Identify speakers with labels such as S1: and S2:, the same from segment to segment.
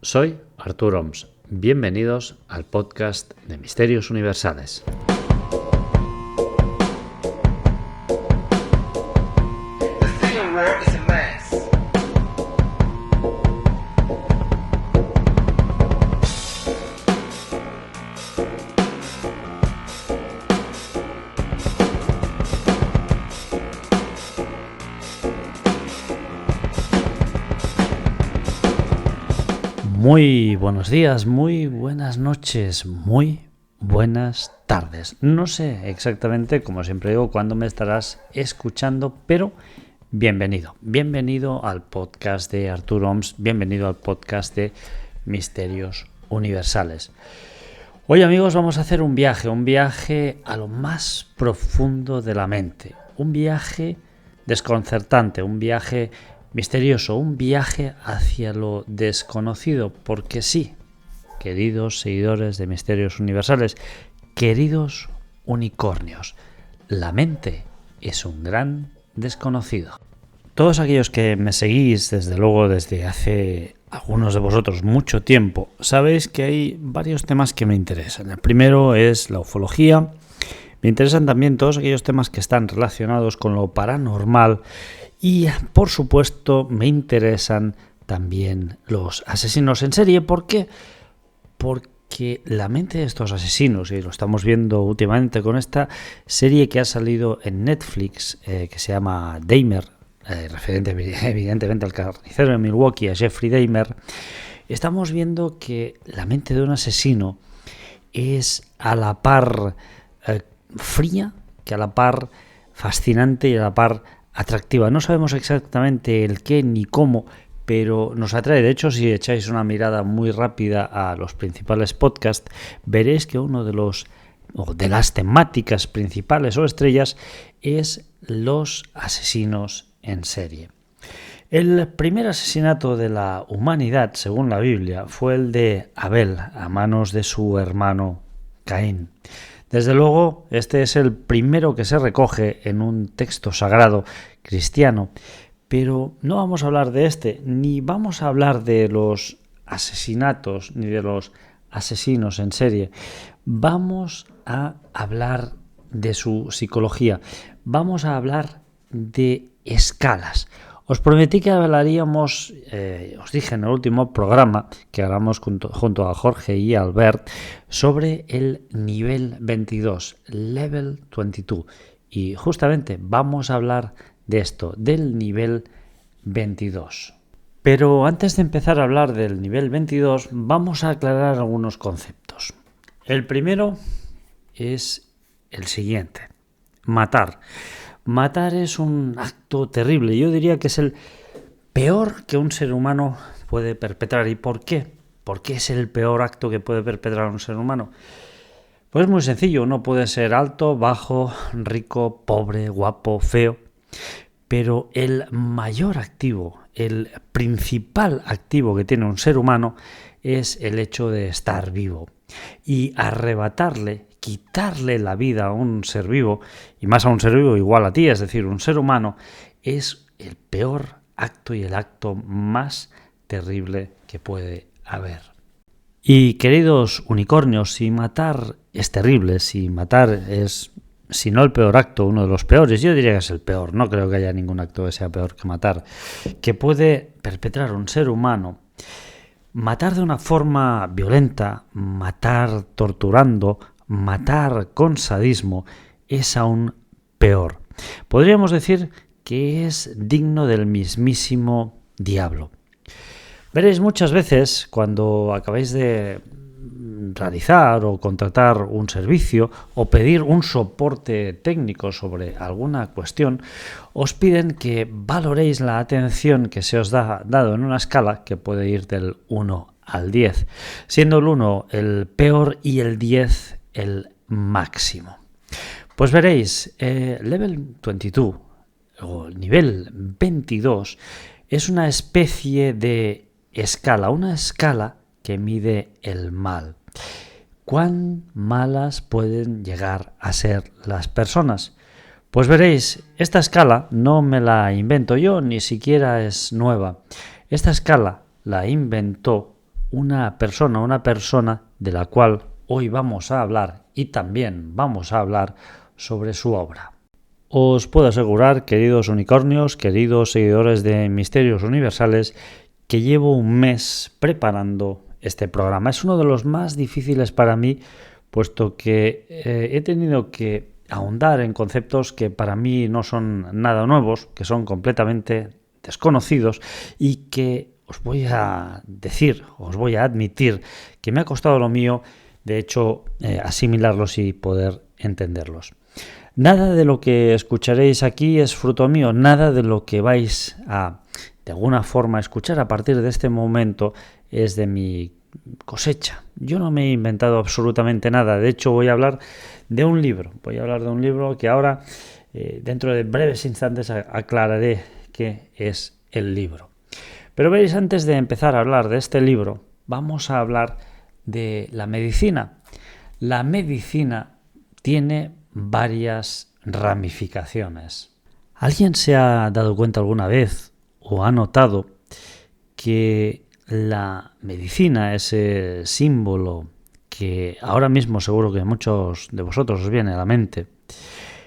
S1: Soy Artur Oms. Bienvenidos al podcast de Misterios Universales. Muy buenos días, muy buenas noches, muy buenas tardes. No sé exactamente, como siempre digo, cuándo me estarás escuchando, pero bienvenido. Bienvenido al podcast de Artur Oms, bienvenido al podcast de Misterios Universales. Hoy, amigos, vamos a hacer un viaje a lo más profundo de la mente. Un viaje desconcertante, un viaje misterioso, un viaje hacia lo desconocido, porque sí, queridos seguidores de Misterios Universales, queridos unicornios, la mente es un gran desconocido. Todos aquellos que me seguís, desde luego desde hace algunos de vosotros mucho tiempo, sabéis que hay varios temas que me interesan. El primero es la ufología. Me interesan también todos aquellos temas que están relacionados con lo paranormal y, por supuesto, me interesan también los asesinos en serie. ¿Por qué? Porque la mente de estos asesinos, y lo estamos viendo últimamente con esta serie que ha salido en Netflix, que se llama Dahmer, referente evidentemente al carnicero de Milwaukee, a Jeffrey Dahmer, estamos viendo que la mente de un asesino es a la par fría, que a la par fascinante y a la par atractiva. No sabemos exactamente el qué ni cómo, pero nos atrae. De hecho, si echáis una mirada muy rápida a los principales podcasts, veréis que uno de las temáticas principales o estrellas es los asesinos en serie. El primer asesinato de la humanidad, según la Biblia, fue el de Abel a manos de su hermano Caín. Desde luego, este es el primero que se recoge en un texto sagrado cristiano, pero no vamos a hablar de este, ni vamos a hablar de los asesinatos, ni de los asesinos en serie. Vamos a hablar de su psicología, vamos a hablar de escalas. Os prometí que hablaríamos, os dije en el último programa que hablamos junto a Jorge y Albert sobre el nivel 22, Level 22. Y justamente vamos a hablar de esto, del nivel 22. Pero antes de empezar a hablar del nivel 22, vamos a aclarar algunos conceptos. El primero es el siguiente: matar. Matar es un acto terrible. Yo diría que es el peor que un ser humano puede perpetrar. ¿Y por qué? ¿Por qué es el peor acto que puede perpetrar un ser humano? Pues muy sencillo. Uno puede ser alto, bajo, rico, pobre, guapo, feo. Pero el mayor activo, el principal activo que tiene un ser humano es el hecho de estar vivo. Y arrebatarle, quitarle la vida a un ser vivo, y más a un ser vivo igual a ti, es decir, un ser humano, es el peor acto y el acto más terrible que puede haber. Y queridos unicornios, si matar es terrible, si matar es, si no el peor acto, uno de los peores, yo diría que es el peor, no creo que haya ningún acto que sea peor que matar, que puede perpetrar un ser humano, matar de una forma violenta, matar torturando, matar con sadismo, es aún peor. Podríamos decir que es digno del mismísimo diablo. Veréis muchas veces cuando acabáis de realizar o contratar un servicio o pedir un soporte técnico sobre alguna cuestión, os piden que valoréis la atención que se os da dado en una escala que puede ir del 1 al 10, siendo el 1 el peor y el 10 el máximo. Pues veréis, Level 22 o nivel 22 es una especie de escala, una escala que mide el mal. ¿Cuán malas pueden llegar a ser las personas? Pues veréis, esta escala no me la invento yo, ni siquiera es nueva. Esta escala la inventó una persona de la cual hoy vamos a hablar y también vamos a hablar sobre su obra. Os puedo asegurar, queridos unicornios, queridos seguidores de Misterios Universales, que llevo un mes preparando este programa. Es uno de los más difíciles para mí, puesto que he tenido que ahondar en conceptos que para mí no son nada nuevos, que son completamente desconocidos y que os voy a admitir que me ha costado lo mío, de hecho, asimilarlos y poder entenderlos. Nada de lo que escucharéis aquí es fruto mío, nada de lo que vais a, de alguna forma, escuchar a partir de este momento es de mi cosecha. Yo no me he inventado absolutamente nada, de hecho voy a hablar de un libro, que ahora, dentro de breves instantes, aclararé qué es el libro. Pero veréis, antes de empezar a hablar de este libro, vamos a hablar de la medicina. La medicina tiene varias ramificaciones. ¿Alguien se ha dado cuenta alguna vez o ha notado que la medicina, ese símbolo que ahora mismo seguro que a muchos de vosotros os viene a la mente,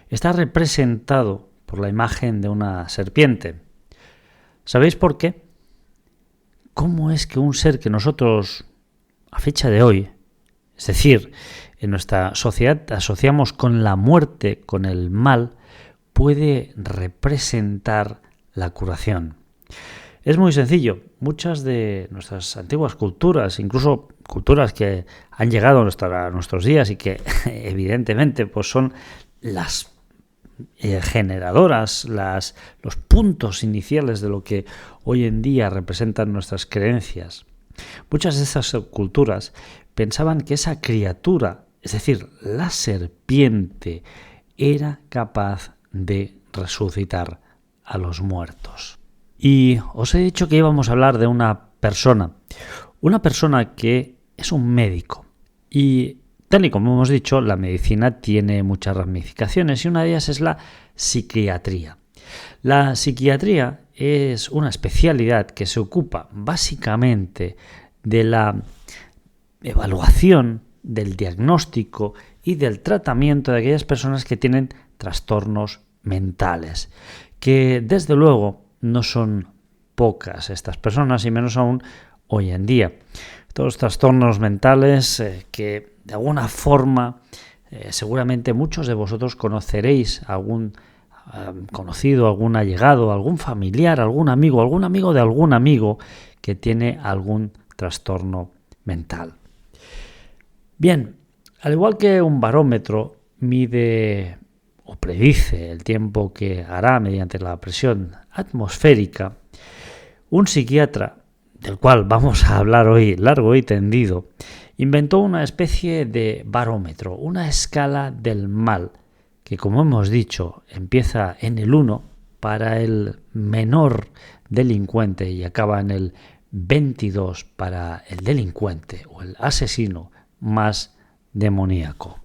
S1: está representado por la imagen de una serpiente? ¿Sabéis por qué? ¿Cómo es que un ser que nosotros, a fecha de hoy, es decir, en nuestra sociedad asociamos con la muerte, con el mal, puede representar la curación? Es muy sencillo. Muchas de nuestras antiguas culturas, incluso culturas que han llegado a nuestros días y que evidentemente pues son las generadoras, los puntos iniciales de lo que hoy en día representan nuestras creencias. Muchas de esas culturas pensaban que esa criatura, es decir, la serpiente, era capaz de resucitar a los muertos. Y os he dicho que íbamos a hablar de una persona que es un médico. Y tal y como hemos dicho, la medicina tiene muchas ramificaciones y una de ellas es la psiquiatría. La psiquiatría es una especialidad que se ocupa básicamente de la evaluación, del diagnóstico y del tratamiento de aquellas personas que tienen trastornos mentales, que desde luego no son pocas estas personas y menos aún hoy en día. Todos los trastornos mentales que de alguna forma seguramente muchos de vosotros conoceréis algún conocido, algún allegado, algún familiar, algún amigo de algún amigo que tiene algún trastorno mental. Bien, al igual que un barómetro mide o predice el tiempo que hará mediante la presión atmosférica, un psiquiatra, del cual vamos a hablar hoy largo y tendido, inventó una especie de barómetro, una escala del mal, que como hemos dicho empieza en el 1 para el menor delincuente y acaba en el 22 para el delincuente o el asesino más demoníaco.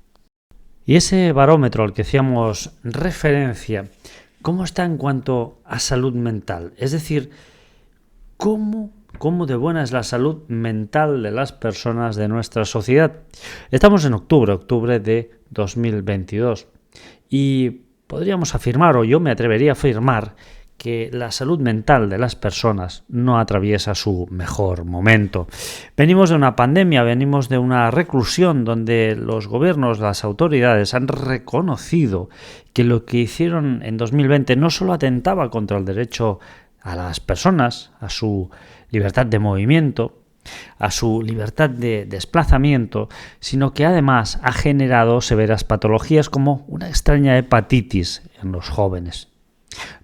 S1: Y ese barómetro al que hacíamos referencia, ¿cómo está en cuanto a salud mental? Es decir, ¿cómo de buena es la salud mental de las personas de nuestra sociedad? Estamos en octubre de 2022 y podríamos afirmar, o yo me atrevería a afirmar, que la salud mental de las personas no atraviesa su mejor momento. Venimos de una pandemia, venimos de una reclusión donde los gobiernos, las autoridades han reconocido que lo que hicieron en 2020 no solo atentaba contra el derecho a las personas, a su libertad de movimiento, a su libertad de desplazamiento, sino que además ha generado severas patologías como una extraña hepatitis en los jóvenes.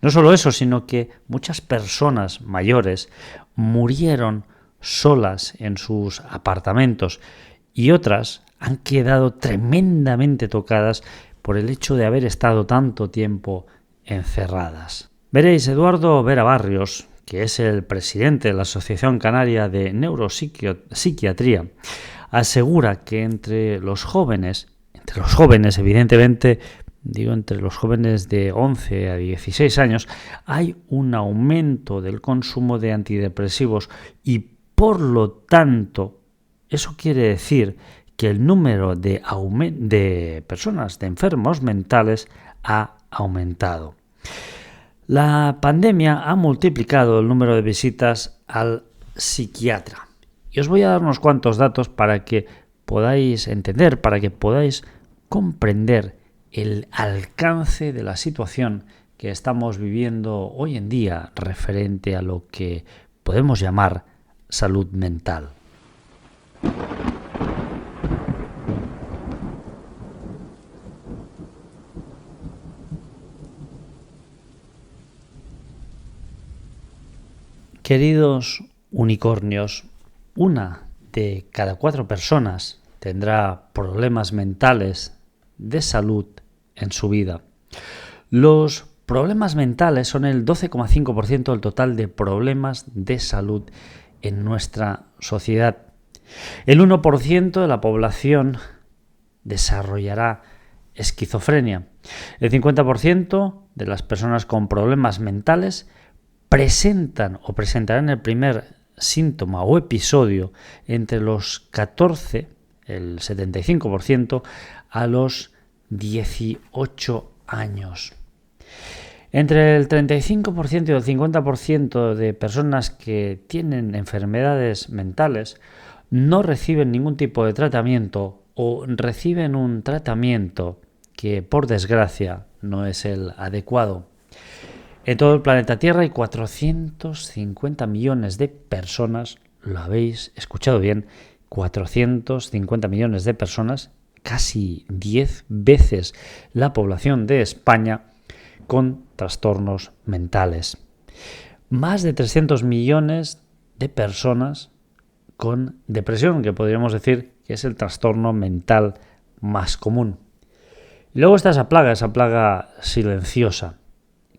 S1: No solo eso, sino que muchas personas mayores murieron solas en sus apartamentos y otras han quedado tremendamente tocadas por el hecho de haber estado tanto tiempo encerradas. Veréis, Eduardo Vera Barrios, que es el presidente de la Asociación Canaria de Neuropsiquiatría, asegura que entre los jóvenes evidentemente, digo entre los jóvenes de 11 a 16 años, hay un aumento del consumo de antidepresivos y por lo tanto eso quiere decir que el número de personas, de enfermos mentales, ha aumentado. La pandemia ha multiplicado el número de visitas al psiquiatra. Y os voy a dar unos cuantos datos para que podáis entender, para que podáis comprender el alcance de la situación que estamos viviendo hoy en día referente a lo que podemos llamar salud mental. Queridos unicornios, 1 de cada 4 personas tendrá problemas mentales de salud en su vida. Los problemas mentales son el 12,5% del total de problemas de salud en nuestra sociedad. El 1% de la población desarrollará esquizofrenia. El 50% de las personas con problemas mentales presentan o presentarán el primer síntoma o episodio entre los 14, el 75%, a los 18 años. Entre el 35% y el 50% de personas que tienen enfermedades mentales no reciben ningún tipo de tratamiento o reciben un tratamiento que, por desgracia, no es el adecuado. En todo el planeta Tierra hay 450 millones de personas, lo habéis escuchado bien, 450 millones de personas, casi 10 veces la población de España, con trastornos mentales. Más de 300 millones de personas con depresión, que podríamos decir que es el trastorno mental más común. Y luego está esa plaga silenciosa.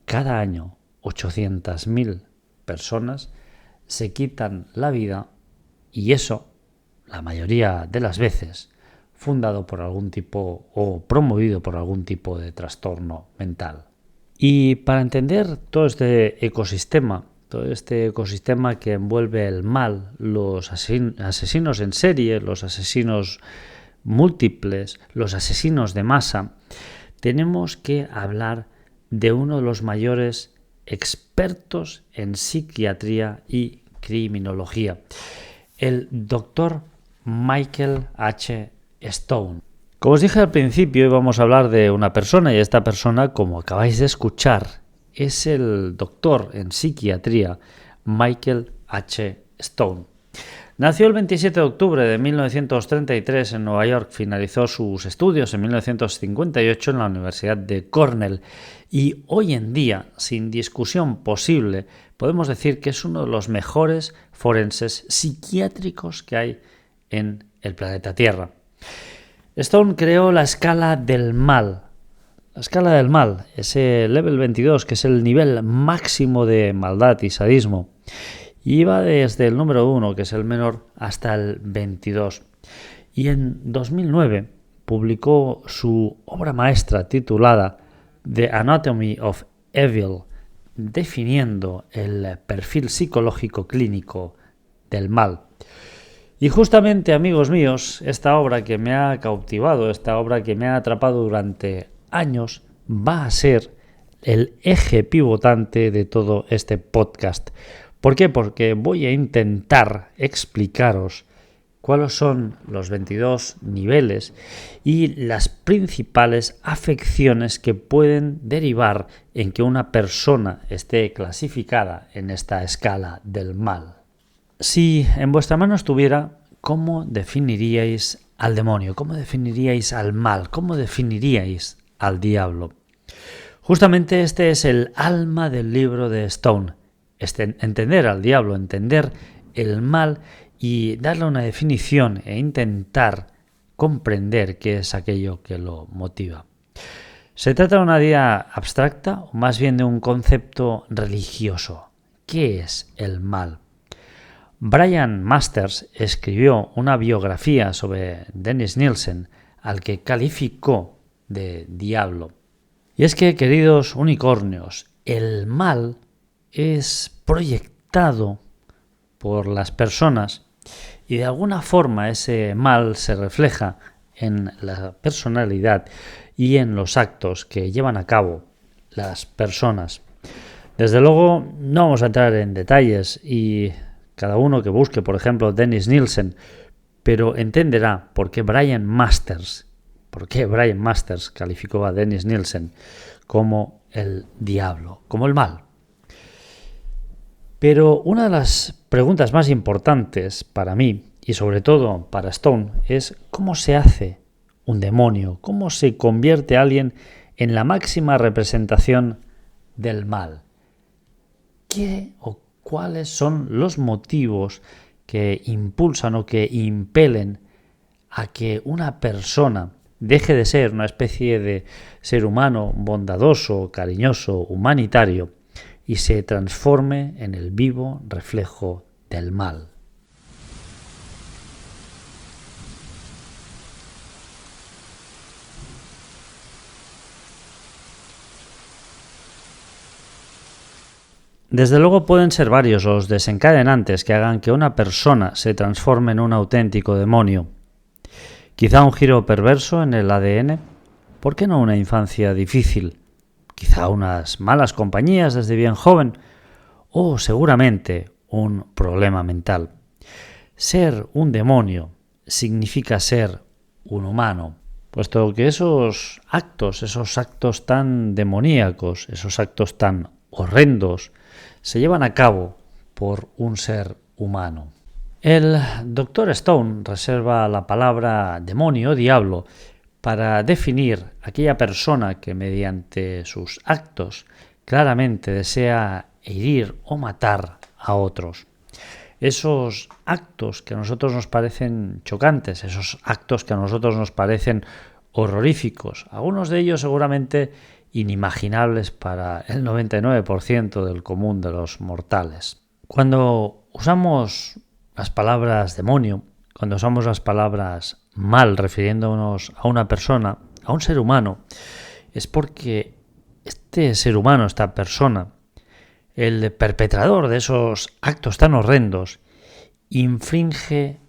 S1: Cada año 800.000 personas se quitan la vida y eso, la mayoría de las veces, fundado por algún tipo o promovido por algún tipo de trastorno mental. Y para entender todo este ecosistema que envuelve el mal, los asesinos en serie, los asesinos múltiples, los asesinos de masa, tenemos que hablar de uno de los mayores expertos en psiquiatría y criminología, el doctor Michael H. Stone. Como os dije al principio, íbamos a hablar de una persona y esta persona, como acabáis de escuchar, es el doctor en psiquiatría Michael H. Stone. Nació el 27 de octubre de 1933 en Nueva York, finalizó sus estudios en 1958 en la Universidad de Cornell y hoy en día, sin discusión posible, podemos decir que es uno de los mejores forenses psiquiátricos que hay en el planeta Tierra. Stone creó la escala del mal. La escala del mal, ese level 22, que es el nivel máximo de maldad y sadismo. Y va desde el número 1, que es el menor, hasta el 22. Y en 2009 publicó su obra maestra titulada The Anatomy of Evil, definiendo el perfil psicológico clínico del mal. Y justamente, amigos míos, esta obra que me ha cautivado, esta obra que me ha atrapado durante años, va a ser el eje pivotante de todo este podcast. ¿Por qué? Porque voy a intentar explicaros cuáles son los 22 niveles y las principales afecciones que pueden derivar en que una persona esté clasificada en esta escala del mal. Si en vuestra mano estuviera, ¿cómo definiríais al demonio? ¿Cómo definiríais al mal? ¿Cómo definiríais al diablo? Justamente este es el alma del libro de Stone. Entender al diablo, entender el mal y darle una definición e intentar comprender qué es aquello que lo motiva. ¿Se trata de una idea abstracta o más bien de un concepto religioso? ¿Qué es el mal? Brian Masters escribió una biografía sobre Dennis Nielsen al que calificó de diablo. Y es que, queridos unicornios, el mal es proyectado por las personas y de alguna forma ese mal se refleja en la personalidad y en los actos que llevan a cabo las personas. Desde luego no vamos a entrar en detalles y cada uno que busque, por ejemplo, Dennis Nielsen, pero entenderá por qué Brian Masters calificó a Dennis Nielsen como el diablo, como el mal. Pero una de las preguntas más importantes para mí y sobre todo para Stone es ¿cómo se hace un demonio? ¿Cómo se convierte alguien en la máxima representación del mal? ¿Qué o cuáles son los motivos que impulsan o que impelen a que una persona deje de ser una especie de ser humano bondadoso, cariñoso, humanitario y se transforme en el vivo reflejo del mal? Desde luego pueden ser varios los desencadenantes que hagan que una persona se transforme en un auténtico demonio. Quizá un giro perverso en el ADN, ¿por qué no una infancia difícil? Quizá unas malas compañías desde bien joven, o seguramente un problema mental. Ser un demonio significa ser un humano, puesto que esos actos tan demoníacos, esos actos tan horrendos, se llevan a cabo por un ser humano. El Dr. Stone reserva la palabra demonio o diablo para definir aquella persona que mediante sus actos claramente desea herir o matar a otros. Esos actos que a nosotros nos parecen chocantes, esos actos que a nosotros nos parecen horroríficos, algunos de ellos seguramente inimaginables para el 99% del común de los mortales. Cuando usamos las palabras demonio, cuando usamos las palabras mal refiriéndonos a una persona, a un ser humano, es porque este ser humano, esta persona, el perpetrador de esos actos tan horrendos, inflige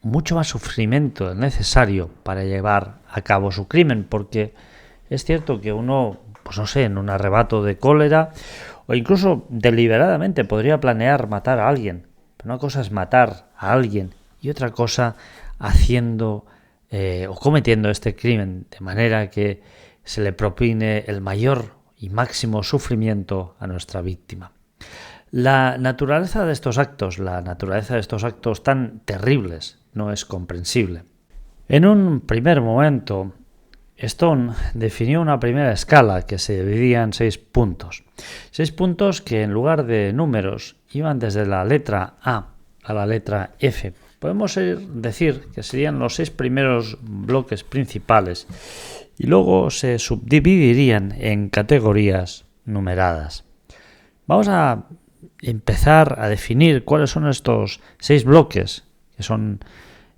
S1: mucho más sufrimiento del necesario para llevar a cabo su crimen, porque es cierto que uno, pues no sé, en un arrebato de cólera o incluso deliberadamente podría planear matar a alguien. Pero una cosa es matar a alguien y otra cosa haciendo o cometiendo este crimen de manera que se le propine el mayor y máximo sufrimiento a nuestra víctima. La naturaleza de estos actos tan terribles no es comprensible. En un primer momento, Stone definió una primera escala que se dividía en 6 puntos. 6 puntos que en lugar de números iban desde la letra A a la letra F. Podemos decir que serían los 6 primeros bloques principales y luego se subdividirían en categorías numeradas. Vamos a empezar a definir cuáles son estos 6 bloques, que son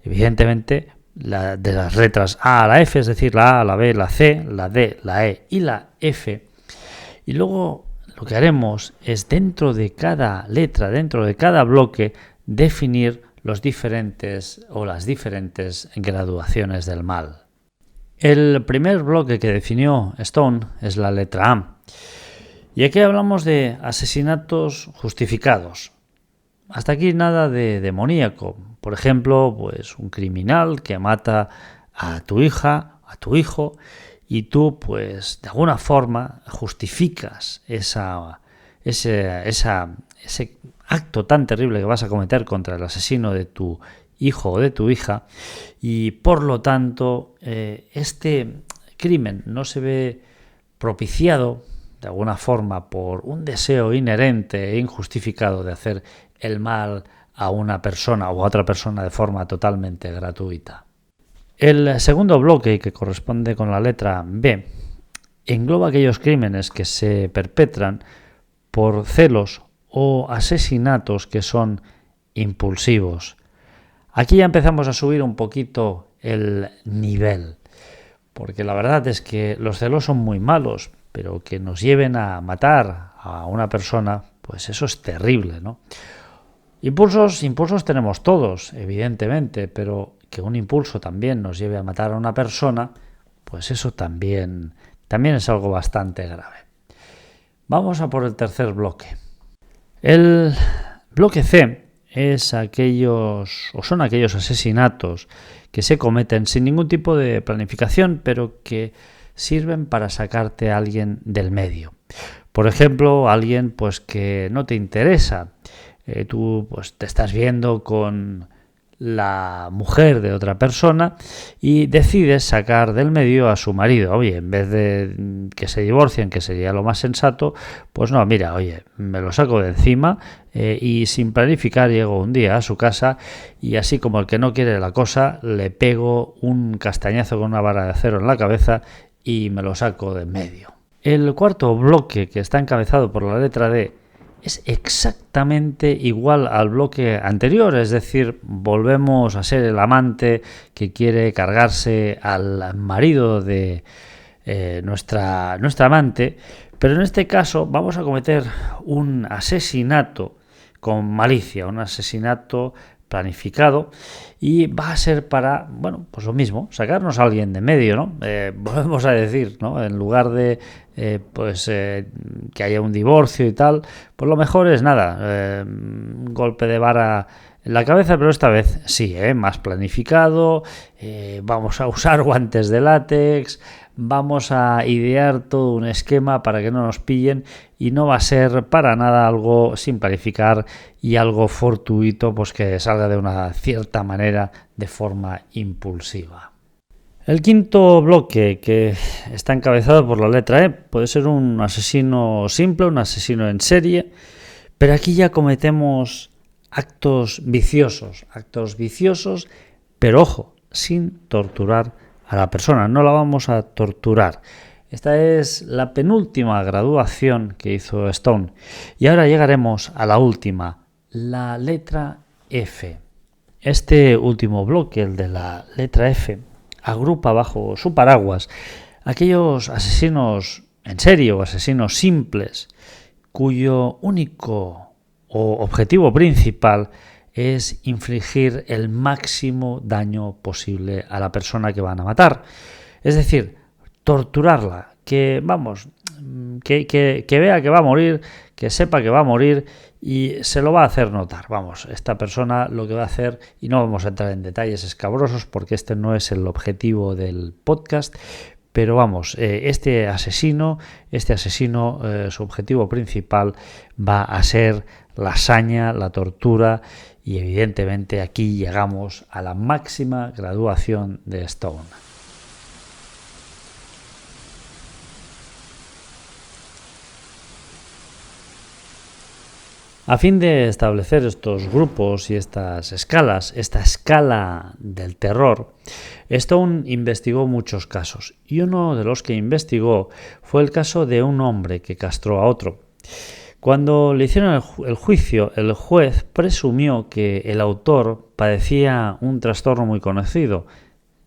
S1: evidentemente de las letras A a la F, es decir, la A, la B, la C, la D, la E y la F. Y luego lo que haremos es dentro de cada letra, dentro de cada bloque, definir los diferentes o las diferentes graduaciones del mal. El primer bloque que definió Stone es la letra A. Y aquí hablamos de asesinatos justificados. Hasta aquí nada de demoníaco. Por ejemplo, pues un criminal que mata a tu hija, a tu hijo, y tú, pues, de alguna forma justificas ese acto tan terrible que vas a cometer contra el asesino de tu hijo o de tu hija, y por lo tanto este crimen no se ve propiciado de alguna forma por un deseo inherente e injustificado de hacer el mal a una persona o a otra persona de forma totalmente gratuita. El segundo bloque, que corresponde con la letra B, engloba aquellos crímenes que se perpetran por celos o asesinatos que son impulsivos. Aquí ya empezamos a subir un poquito el nivel, porque la verdad es que los celos son muy malos, pero que nos lleven a matar a una persona, pues eso es terrible, ¿no? Impulsos tenemos todos, evidentemente, pero que un impulso también nos lleve a matar a una persona, pues eso también es algo bastante grave. Vamos a por el tercer bloque. El bloque C son aquellos asesinatos que se cometen sin ningún tipo de planificación, pero que sirven para sacarte a alguien del medio. Por ejemplo, alguien pues que no te interesa. Tú pues te estás viendo con la mujer de otra persona y decides sacar del medio a su marido. Oye, en vez de que se divorcien, que sería lo más sensato, pues no, mira, oye, me lo saco de encima y sin planificar llego un día a su casa y así como el que no quiere la cosa, le pego un castañazo con una vara de acero en la cabeza y me lo saco de en medio. El cuarto bloque, que está encabezado por la letra D, es exactamente igual al bloque anterior, es decir, volvemos a ser el amante que quiere cargarse al marido de nuestra amante, pero en este caso vamos a cometer un asesinato con malicia, un asesinato planificado, y va a ser para, bueno, pues lo mismo, sacarnos a alguien de medio, ¿no? Volvemos a decir, ¿no? En lugar de que haya un divorcio y tal, pues lo mejor es nada, un golpe de vara en la cabeza, pero esta vez sí, más planificado, vamos a usar guantes de látex, vamos a idear todo un esquema para que no nos pillen y no va a ser para nada algo sin planificar y algo fortuito, pues que salga de una cierta manera de forma impulsiva. El quinto bloque, que está encabezado por la letra E, puede ser un asesino simple, un asesino en serie, pero aquí ya cometemos actos viciosos, pero ojo, sin torturar a la persona, no la vamos a torturar. Esta es la penúltima graduación que hizo Stone. Y ahora llegaremos a la última, la letra F. Este último bloque, el de la letra F, agrupa bajo su paraguas aquellos asesinos en serie o asesinos simples cuyo único o objetivo principal es infligir el máximo daño posible a la persona que van a matar. Es decir, torturarla, que vea que va a morir, que sepa que va a morir y se lo va a hacer notar. Vamos, esta persona lo que va a hacer, y no vamos a entrar en detalles escabrosos porque este no es el objetivo del podcast, pero vamos, este asesino, su objetivo principal va a ser la hazaña, la tortura, y evidentemente aquí llegamos a la máxima graduación de Stone. A fin de establecer estos grupos y estas escalas, esta escala del terror, Stone investigó muchos casos, y uno de los que investigó fue el caso de un hombre que castró a otro. Cuando le hicieron el juicio, el juez presumió que el autor padecía un trastorno muy conocido,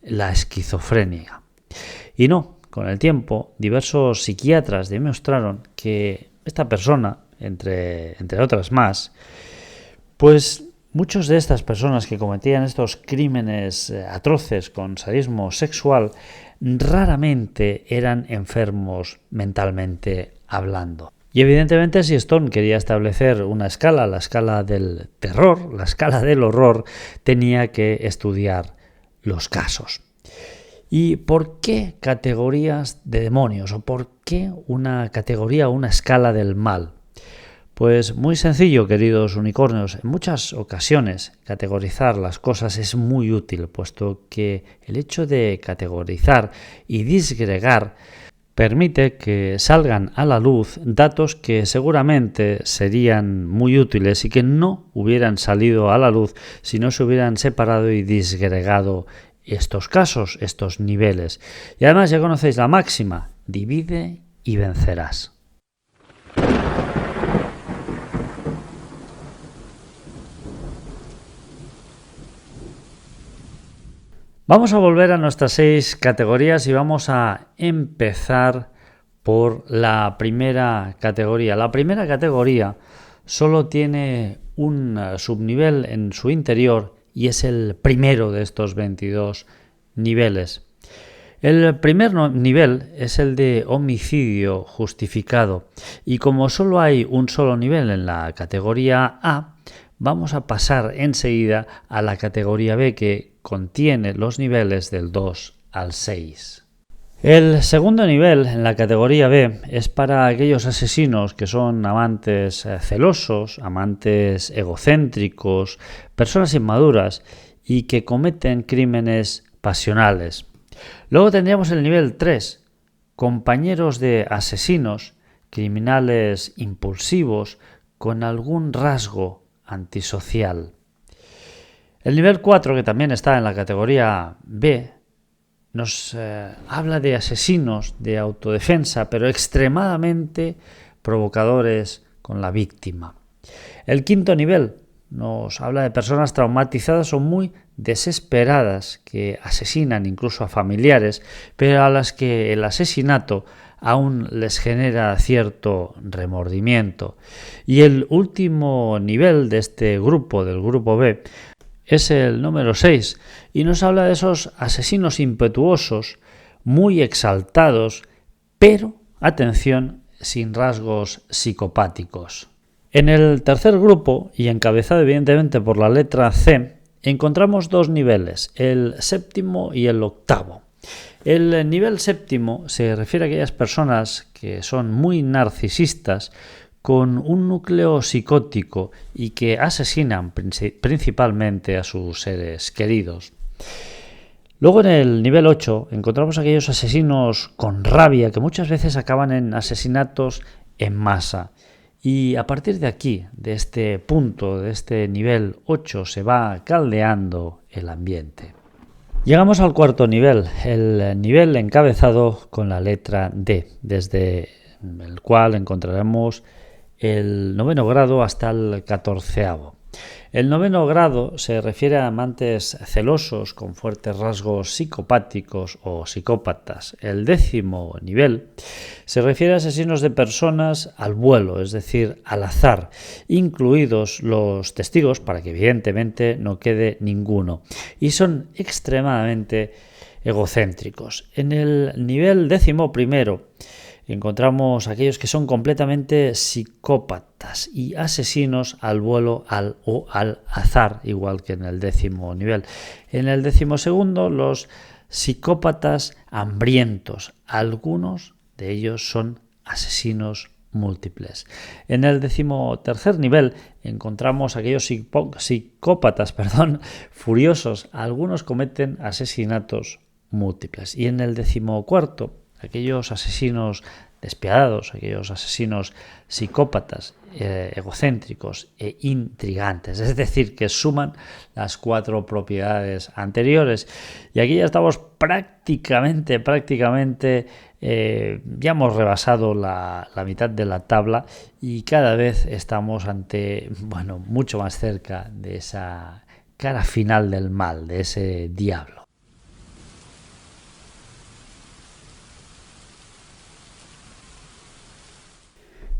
S1: la esquizofrenia. Y no, con el tiempo, diversos psiquiatras demostraron que esta persona, entre otras más, pues muchas de estas personas que cometían estos crímenes atroces con sadismo sexual raramente eran enfermos mentalmente hablando. Y evidentemente, si Stone quería establecer una escala, la escala del terror, la escala del horror, tenía que estudiar los casos. ¿Y por qué categorías de demonios? ¿O por qué una categoría, una escala del mal? Pues muy sencillo, queridos unicornios. En muchas ocasiones categorizar las cosas es muy útil, puesto que el hecho de categorizar y disgregar permite que salgan a la luz datos que seguramente serían muy útiles y que no hubieran salido a la luz si no se hubieran separado y disgregado estos casos, estos niveles. Y además ya conocéis la máxima, divide y vencerás. Vamos a volver a nuestras 6 categorías y vamos a empezar por la primera categoría. La primera categoría solo tiene un subnivel en su interior y es el primero de estos 22 niveles. El primer nivel es el de homicidio justificado y como solo hay un solo nivel en la categoría A, vamos a pasar enseguida a la categoría B que contiene los niveles del 2 al 6. El segundo nivel en la categoría B es para aquellos asesinos que son amantes celosos, amantes egocéntricos, personas inmaduras y que cometen crímenes pasionales. Luego tendríamos el nivel 3, compañeros de asesinos, criminales impulsivos con algún rasgo antisocial. El nivel 4, que también está en la categoría B, nos habla de asesinos de autodefensa, pero extremadamente provocadores con la víctima. El quinto nivel nos habla de personas traumatizadas o muy desesperadas que asesinan incluso a familiares, pero a las que el asesinato aún les genera cierto remordimiento. Y el último nivel de este grupo, del grupo B, es el número 6 y nos habla de esos asesinos impetuosos, muy exaltados, pero, atención, sin rasgos psicopáticos. En el tercer grupo, y encabezado evidentemente por la letra C, encontramos 2 niveles, el séptimo y el octavo. El nivel séptimo se refiere a aquellas personas que son muy narcisistas, con un núcleo psicótico y que asesinan principalmente a sus seres queridos. Luego en el nivel 8 encontramos aquellos asesinos con rabia que muchas veces acaban en asesinatos en masa. Y a partir de aquí, de este punto, de este nivel 8, se va caldeando el ambiente. Llegamos al cuarto nivel, el nivel encabezado con la letra D, desde el cual encontraremos el 9º grado hasta el 14º. El 9º grado se refiere a amantes celosos con fuertes rasgos psicopáticos o psicópatas. El 10º nivel se refiere a asesinos de personas al vuelo, es decir, al azar, incluidos los testigos para que evidentemente no quede ninguno. Y son extremadamente egocéntricos. En el nivel 11º encontramos aquellos que son completamente psicópatas y asesinos al vuelo o al azar, igual que en el 10º nivel. En el 12º, los psicópatas hambrientos. Algunos de ellos son asesinos múltiples. En el 13º nivel encontramos aquellos psicópatas furiosos. Algunos cometen asesinatos múltiples. Y en el 14º, aquellos asesinos despiadados, aquellos asesinos psicópatas, egocéntricos e intrigantes, es decir, que suman las 4 propiedades anteriores. Y aquí ya estamos prácticamente, ya hemos rebasado la mitad de la tabla y cada vez estamos mucho más cerca de esa cara final del mal, de ese diablo.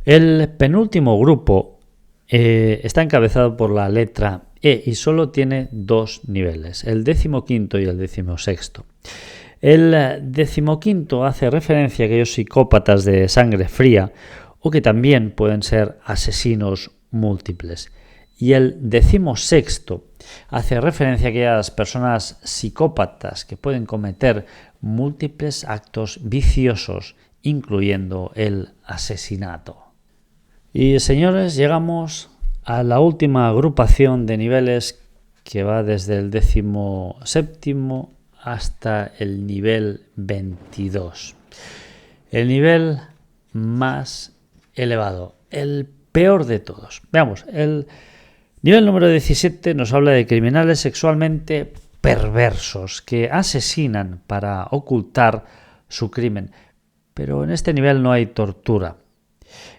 S1: El penúltimo grupo está encabezado por la letra E y solo tiene 2 niveles, el 15º y el 16º. El 15º hace referencia a aquellos psicópatas de sangre fría o que también pueden ser asesinos múltiples. Y el 16º hace referencia a aquellas personas psicópatas que pueden cometer múltiples actos viciosos, incluyendo el asesinato. Y señores, llegamos a la última agrupación de niveles que va desde el 17º hasta el nivel 22. El nivel más elevado, el peor de todos. Veamos, el nivel número 17 nos habla de criminales sexualmente perversos que asesinan para ocultar su crimen. Pero en este nivel no hay tortura.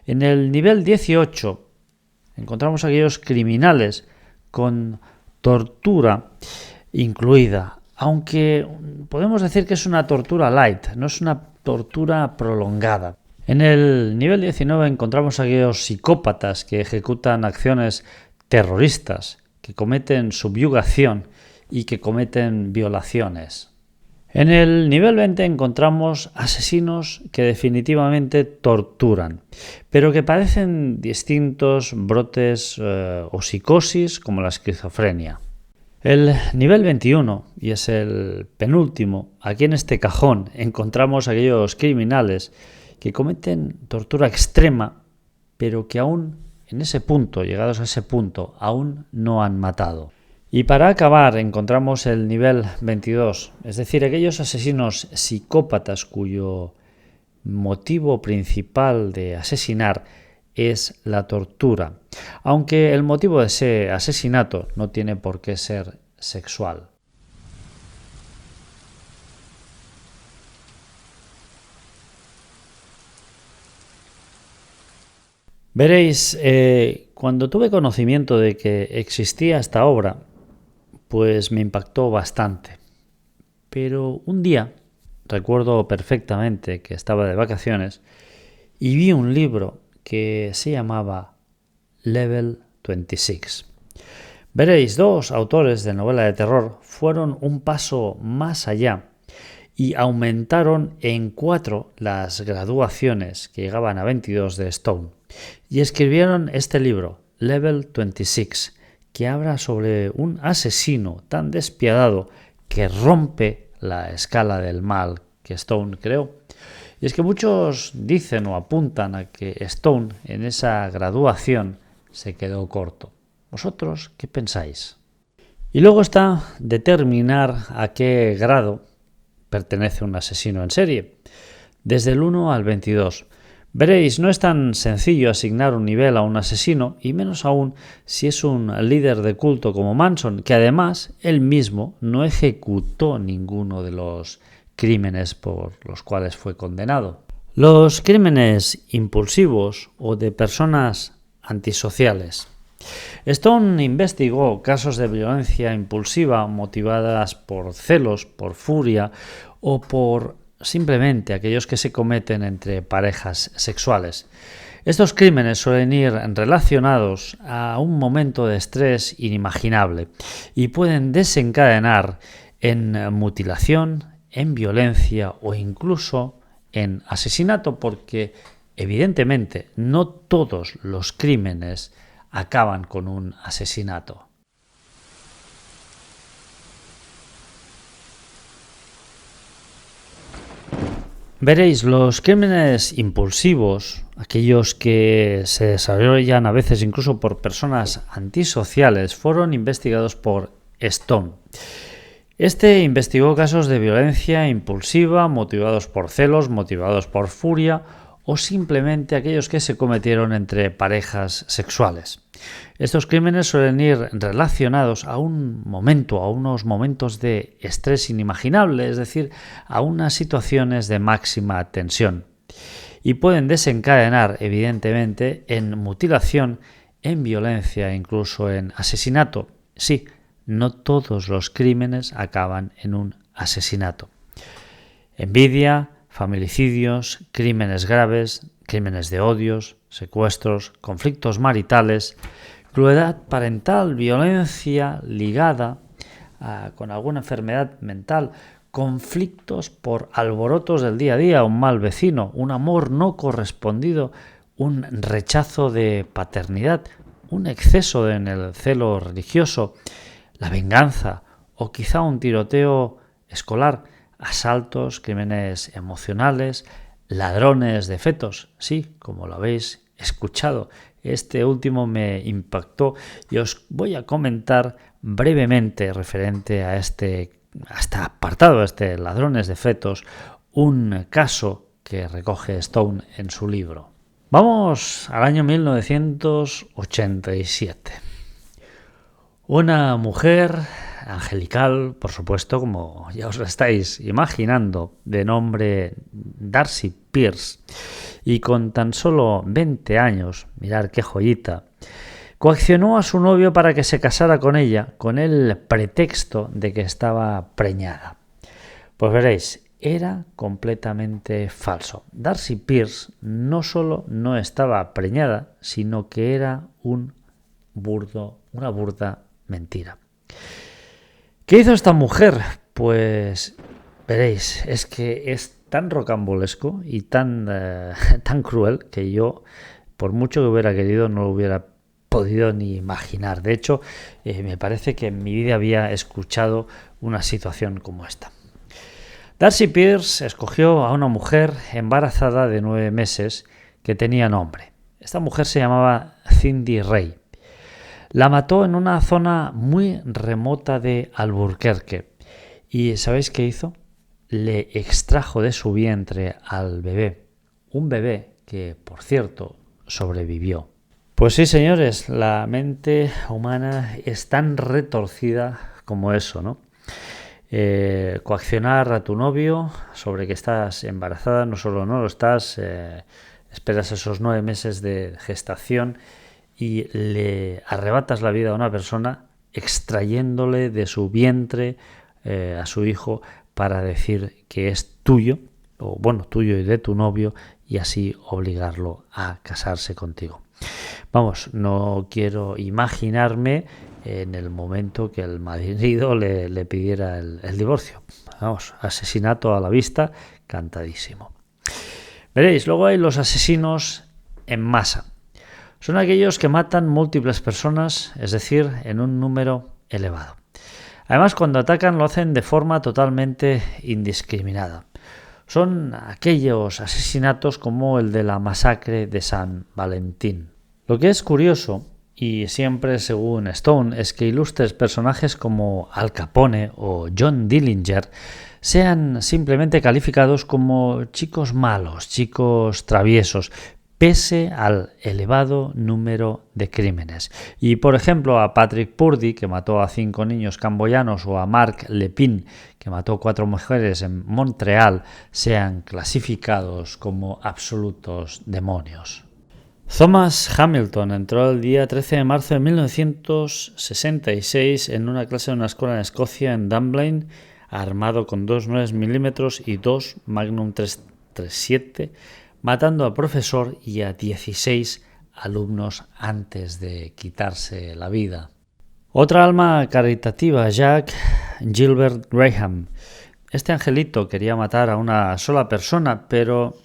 S1: En el nivel 18 encontramos a aquellos criminales con tortura incluida, aunque podemos decir que es una tortura light, no es una tortura prolongada. En el nivel 19 encontramos a aquellos psicópatas que ejecutan acciones terroristas, que cometen subyugación y que cometen violaciones. En el nivel 20 encontramos asesinos que definitivamente torturan, pero que padecen distintos brotes o psicosis como la esquizofrenia. El nivel 21, y es el penúltimo, aquí en este cajón encontramos aquellos criminales que cometen tortura extrema, pero que aún en ese punto, llegados a ese punto, aún no han matado. Y para acabar encontramos el nivel 22, es decir, aquellos asesinos psicópatas cuyo motivo principal de asesinar es la tortura, aunque el motivo de ese asesinato no tiene por qué ser sexual. Veréis, cuando tuve conocimiento de que existía esta obra, pues me impactó bastante. Pero un día, recuerdo perfectamente que estaba de vacaciones y vi un libro que se llamaba Level 26. Veréis, dos autores de novela de terror fueron un paso más allá y aumentaron en 4 las graduaciones que llegaban a 22 de Stone y escribieron este libro, Level 26, que habla sobre un asesino tan despiadado que rompe la escala del mal que Stone creó. Y es que muchos dicen o apuntan a que Stone en esa graduación se quedó corto. ¿Vosotros qué pensáis? Y luego está determinar a qué grado pertenece un asesino en serie, desde el 1 al 22. Veréis, no es tan sencillo asignar un nivel a un asesino, y menos aún si es un líder de culto como Manson, que además él mismo no ejecutó ninguno de los crímenes por los cuales fue condenado. Los crímenes impulsivos o de personas antisociales. Stone investigó casos de violencia impulsiva motivadas por celos, por furia o por simplemente aquellos que se cometen entre parejas sexuales. Estos crímenes suelen ir relacionados a un momento de estrés inimaginable y pueden desencadenar en mutilación, en violencia o incluso en asesinato, porque evidentemente no todos los crímenes acaban con un asesinato. Veréis, los crímenes impulsivos, aquellos que se desarrollan a veces incluso por personas antisociales, fueron investigados por Stone. Este investigó casos de violencia impulsiva motivados por celos, motivados por furia o simplemente aquellos que se cometieron entre parejas sexuales. Estos crímenes suelen ir relacionados a unos momentos de estrés inimaginable, es decir, a unas situaciones de máxima tensión. Y pueden desencadenar, evidentemente, en mutilación, en violencia e incluso en asesinato. Sí, no todos los crímenes acaban en un asesinato. Envidia, familicidios, crímenes graves, crímenes de odios, secuestros, conflictos maritales, crueldad parental, violencia ligada con alguna enfermedad mental, conflictos por alborotos del día a día, un mal vecino, un amor no correspondido, un rechazo de paternidad, un exceso en el celo religioso, la venganza o quizá un tiroteo escolar, asaltos, crímenes emocionales, ladrones de fetos. Sí, como lo habéis escuchado, este último me impactó y os voy a comentar brevemente referente a este apartado, ladrones de fetos, un caso que recoge Stone en su libro. Vamos al año 1987. Una mujer angelical, por supuesto, como ya os lo estáis imaginando, de nombre Darcy Pearce, y con tan solo 20 años, mirad qué joyita, coaccionó a su novio para que se casara con ella con el pretexto de que estaba preñada. Pues veréis, era completamente falso. Darcy Pearce no solo no estaba preñada, sino que era una burda mentira. ¿Qué hizo esta mujer? Pues veréis, es que es tan rocambolesco y tan cruel que yo, por mucho que hubiera querido, no lo hubiera podido ni imaginar. De hecho, me parece que en mi vida había escuchado una situación como esta. Darcy Pearce escogió a una mujer embarazada de 9 meses que tenía nombre. Esta mujer se llamaba Cindy Ray. La mató en una zona muy remota de Albuquerque. ¿Y sabéis qué hizo? Le extrajo de su vientre al bebé. Un bebé que, por cierto, sobrevivió. Pues sí, señores, la mente humana es tan retorcida como eso, ¿no? Coaccionar a tu novio sobre que estás embarazada, no solo no lo estás, esperas esos 9 meses de gestación y le arrebatas la vida a una persona extrayéndole de su vientre a su hijo para decir que es tuyo, o bueno, tuyo y de tu novio, y así obligarlo a casarse contigo. Vamos, no quiero imaginarme en el momento que el marido le pidiera el divorcio. Vamos, asesinato a la vista, cantadísimo. Veréis, luego hay los asesinos en masa. Son aquellos que matan múltiples personas, es decir, en un número elevado. Además, cuando atacan lo hacen de forma totalmente indiscriminada. Son aquellos asesinatos como el de la masacre de San Valentín. Lo que es curioso, y siempre según Stone, es que ilustres personajes como Al Capone o John Dillinger sean simplemente calificados como chicos malos, chicos traviesos, pese al elevado número de crímenes. Y por ejemplo a Patrick Purdy, que mató a 5 niños camboyanos, o a Mark Lepine, que mató 4 mujeres en Montreal, sean clasificados como absolutos demonios. Thomas Hamilton entró el día 13 de marzo de 1966 en una clase de una escuela en Escocia, en Dunblane, armado con 2 9 milímetros y 2 Magnum 337, matando al profesor y a 16 alumnos antes de quitarse la vida. Otra alma caritativa, Jack Gilbert Graham. Este angelito quería matar a una sola persona, pero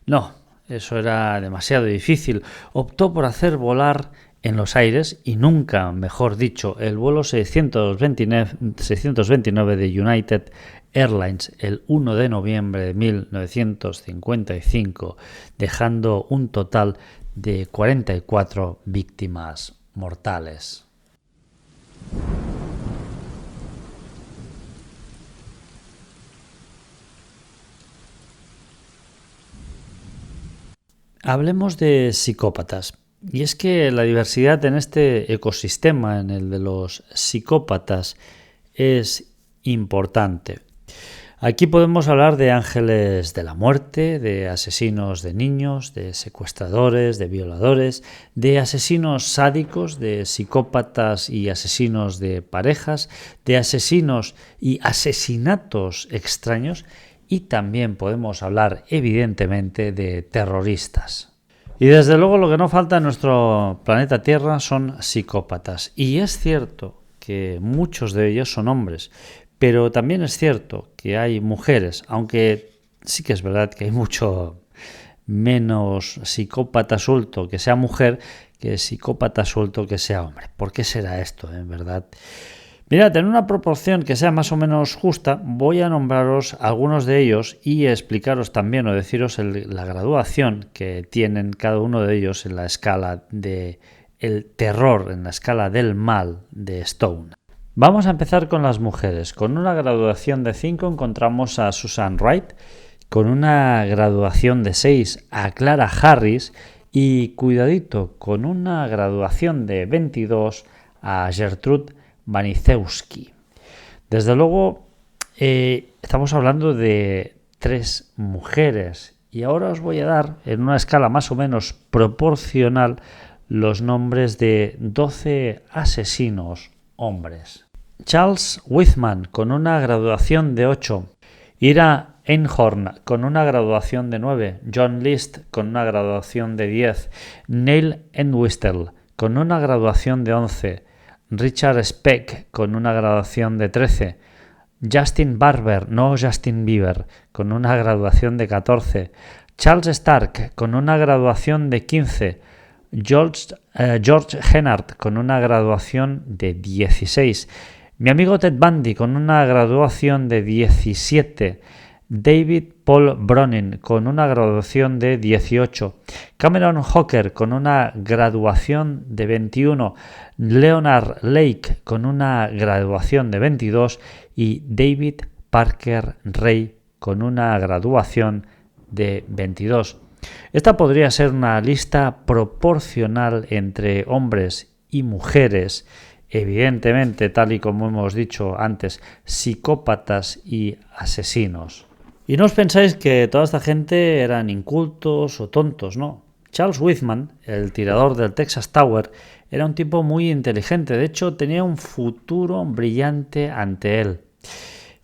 S1: no. Eso era demasiado difícil. Optó por hacer volar en los aires, y nunca, mejor dicho, el vuelo 629 de United Airlines el 1 de noviembre de 1955, dejando un total de 44 víctimas mortales. Hablemos de psicópatas. Y es que la diversidad en este ecosistema, en el de los psicópatas, es importante. Aquí podemos hablar de ángeles de la muerte, de asesinos de niños, de secuestradores, de violadores, de asesinos sádicos, de psicópatas y asesinos de parejas, de asesinos y asesinatos extraños. Y también podemos hablar, evidentemente, de terroristas. Y desde luego lo que no falta en nuestro planeta Tierra son psicópatas. Y es cierto que muchos de ellos son hombres, pero también es cierto que hay mujeres, aunque sí que es verdad que hay mucho menos psicópata suelto que sea mujer que psicópata suelto que sea hombre. ¿Por qué será esto, en verdad? Mirad, en una proporción que sea más o menos justa, voy a nombraros algunos de ellos y explicaros también o deciros la graduación que tienen cada uno de ellos en la escala del terror, en la escala del mal de Stone. Vamos a empezar con las mujeres. Con una graduación de 5 encontramos a Susan Wright, con una graduación de 6 a Clara Harris y, cuidadito, con una graduación de 22 a Gertrude Banicewski. Desde luego, estamos hablando de 3 mujeres y ahora os voy a dar, en una escala más o menos proporcional, los nombres de 12 asesinos hombres. Charles Whitman, con una graduación de 8. Ira Einhorn, con una graduación de 9. John List, con una graduación de 10. Neil Entwistle, con una graduación de 11. Richard Speck, con una graduación de 13. Justin Barber, no Justin Bieber, con una graduación de 14. Charles Stark, con una graduación de 15. George Hennard, con una graduación de 16. Mi amigo Ted Bundy, con una graduación de 17. David Paul Browning, con una graduación de 18. Cameron Hawker, con una graduación de 21. Leonard Lake, con una graduación de 22. Y David Parker Ray, con una graduación de 22. Esta podría ser una lista proporcional entre hombres y mujeres, evidentemente, tal y como hemos dicho antes, psicópatas y asesinos. Y no os pensáis que toda esta gente eran incultos o tontos, no. Charles Whitman, el tirador del Texas Tower, era un tipo muy inteligente, de hecho tenía un futuro brillante ante él.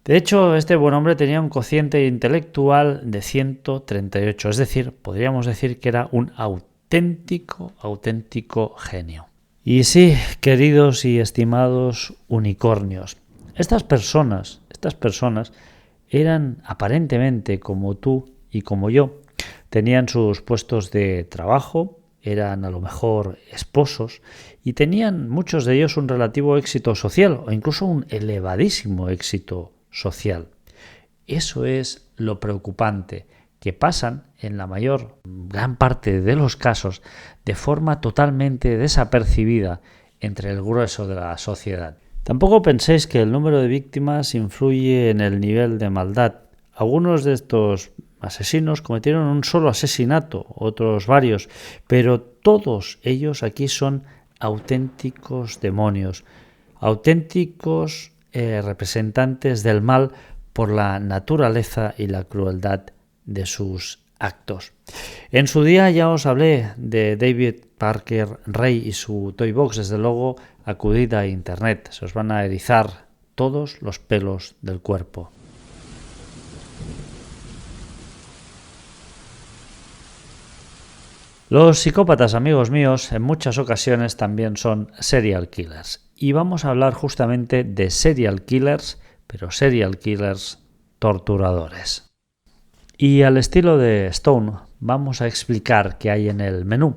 S1: De hecho, este buen hombre tenía un cociente intelectual de 138, es decir, podríamos decir que era un auténtico genio. Y sí, queridos y estimados unicornios, estas personas eran aparentemente como tú y como yo. Tenían sus puestos de trabajo, eran a lo mejor esposos y tenían muchos de ellos un relativo éxito social o incluso un elevadísimo éxito social. Eso es lo preocupante, que pasan en la gran parte de los casos de forma totalmente desapercibida entre el grueso de la sociedad. Tampoco penséis que el número de víctimas influye en el nivel de maldad. Algunos de estos asesinos cometieron un solo asesinato, otros varios, pero todos ellos aquí son auténticos demonios, auténticos representantes del mal por la naturaleza y la crueldad de sus actos. En su día ya os hablé de David Parker Ray y su Toy Box. Desde luego, acudid a internet, se os van a erizar todos los pelos del cuerpo. Los psicópatas, amigos míos, en muchas ocasiones también son serial killers. Y vamos a hablar justamente de serial killers, pero serial killers torturadores. Y al estilo de Stone, vamos a explicar qué hay en el menú.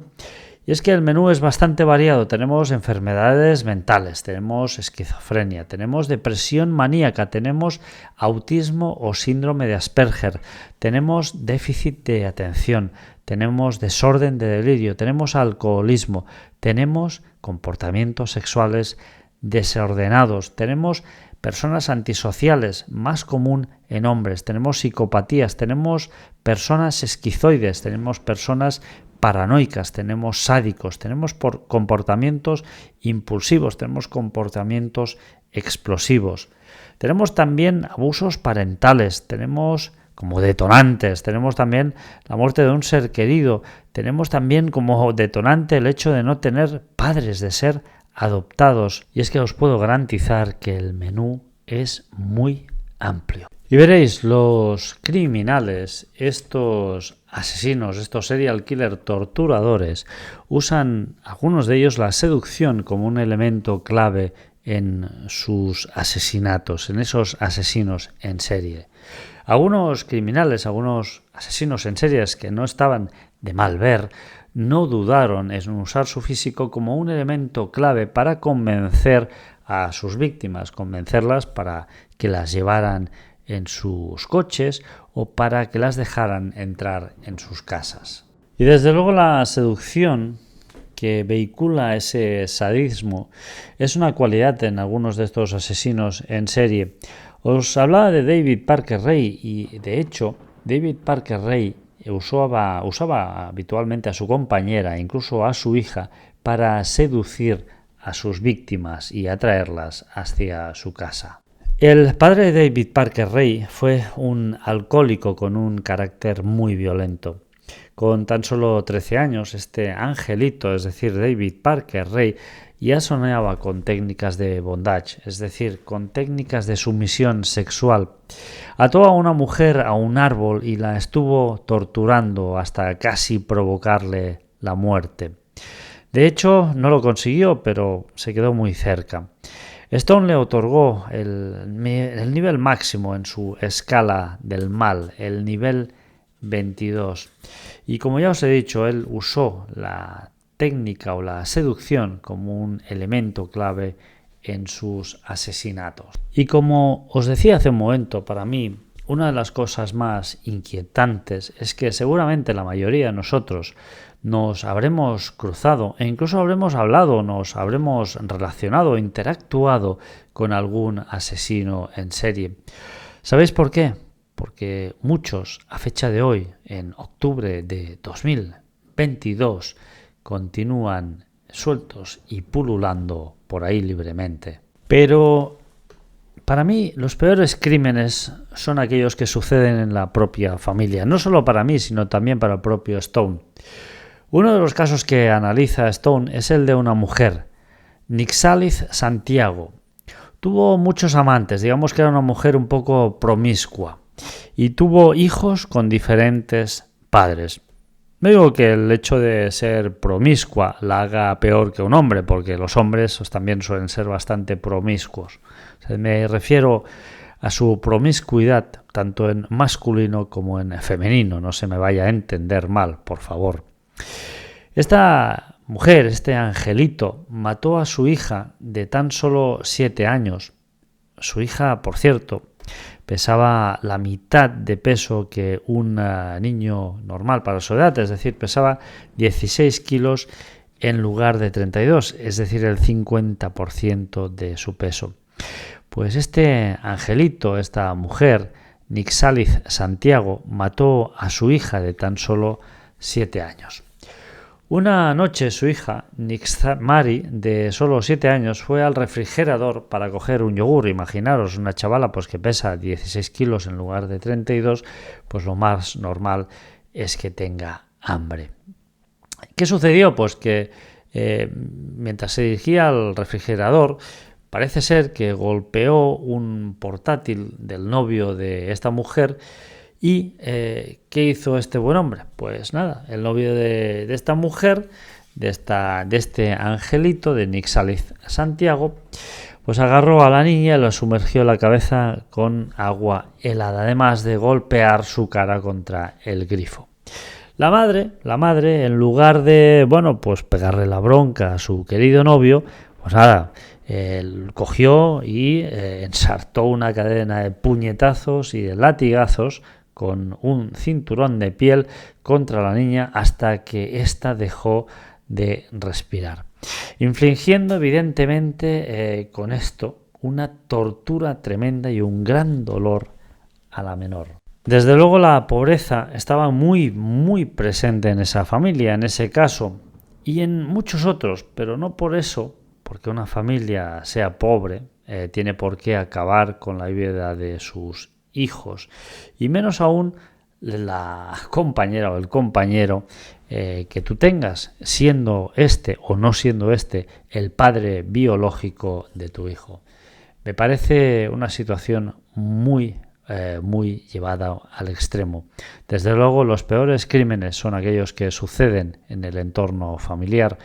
S1: Y es que el menú es bastante variado. Tenemos enfermedades mentales, tenemos esquizofrenia, tenemos depresión maníaca, tenemos autismo o síndrome de Asperger, tenemos déficit de atención, tenemos desorden de delirio, tenemos alcoholismo, tenemos comportamientos sexuales desordenados, tenemos personas antisociales, más común en hombres, tenemos psicopatías, tenemos personas esquizoides, tenemos personas paranoicas, tenemos sádicos, tenemos comportamientos impulsivos, tenemos comportamientos explosivos. Tenemos también abusos parentales, tenemos como detonantes, tenemos también la muerte de un ser querido, tenemos también como detonante el hecho de no tener padres, de ser adoptados. Y es que os puedo garantizar que el menú es muy amplio. Y veréis, los criminales, estos asesinos, estos serial killer torturadores, usan algunos de ellos la seducción como un elemento clave en sus asesinatos, en esos asesinos en serie. Algunos criminales, algunos asesinos en series que no estaban de mal ver, no dudaron en usar su físico como un elemento clave para convencer a sus víctimas, convencerlas para que las llevaran en sus coches o para que las dejaran entrar en sus casas. Y desde luego la seducción que vehicula ese sadismo es una cualidad en algunos de estos asesinos en serie. Os hablaba de David Parker Ray y de hecho David Parker Ray usaba habitualmente a su compañera, incluso a su hija, para seducir a sus víctimas y atraerlas hacia su casa. El padre de David Parker Ray fue un alcohólico con un carácter muy violento. Con tan solo 13 años, este angelito, es decir, David Parker Ray, ya soñaba con técnicas de bondage, es decir, con técnicas de sumisión sexual. Ató a una mujer a un árbol y la estuvo torturando hasta casi provocarle la muerte. De hecho, no lo consiguió, pero se quedó muy cerca. Stone le otorgó el nivel máximo en su escala del mal, el nivel 22. Y como ya os he dicho, él usó la técnica o la seducción como un elemento clave en sus asesinatos. Y como os decía hace un momento, para mí una de las cosas más inquietantes es que seguramente la mayoría de nosotros nos habremos cruzado e incluso habremos hablado, nos habremos relacionado, interactuado con algún asesino en serie. ¿Sabéis por qué? Porque muchos, a fecha de hoy, en octubre de 2022, continúan sueltos y pululando por ahí libremente. Pero para mí los peores crímenes son aquellos que suceden en la propia familia, no solo para mí, sino también para el propio Stone. Uno de los casos que analiza Stone es el de una mujer, Nixalith Santiago. Tuvo muchos amantes, digamos que era una mujer un poco promiscua, y tuvo hijos con diferentes padres. No digo que el hecho de ser promiscua la haga peor que un hombre, porque los hombres también suelen ser bastante promiscuos. O sea, me refiero a su promiscuidad, tanto en masculino como en femenino. No se me vaya a entender mal, por favor. Esta mujer, este angelito, mató a su hija de tan solo 7 años. Su hija, por cierto, pesaba la mitad de peso que un niño normal para su edad, es decir, pesaba 16 kilos en lugar de 32, es decir, el 50% de su peso. Pues este angelito, esta mujer, Nixalith Santiago, mató a su hija de tan solo 7 años. Una noche su hija, Nixmari, de solo 7 años, fue al refrigerador para coger un yogur. Imaginaros, una chavala pues que pesa 16 kilos en lugar de 32, pues lo más normal es que tenga hambre. ¿Qué sucedió? Pues que mientras se dirigía al refrigerador, parece ser que golpeó un portátil del novio de esta mujer. ¿Y qué hizo este buen hombre? Pues nada, el novio de esta mujer, de este angelito, de Nixalith Santiago, pues agarró a la niña y la sumergió la cabeza con agua helada, además de golpear su cara contra el grifo. La madre, en lugar de, pues pegarle la bronca a su querido novio, pues nada, cogió y ensartó una cadena de puñetazos y de latigazos con un cinturón de piel contra la niña hasta que ésta dejó de respirar, infligiendo evidentemente con esto una tortura tremenda y un gran dolor a la menor. Desde luego la pobreza estaba muy, muy presente en esa familia, en ese caso, y en muchos otros, pero no por eso, porque una familia sea pobre, tiene por qué acabar con la vida de sus hijos, y menos aún la compañera o el compañero que tú tengas, siendo este o no siendo este el padre biológico de tu hijo. Me parece una situación muy llevada al extremo. Desde luego, los peores crímenes son aquellos que suceden en el entorno familiar,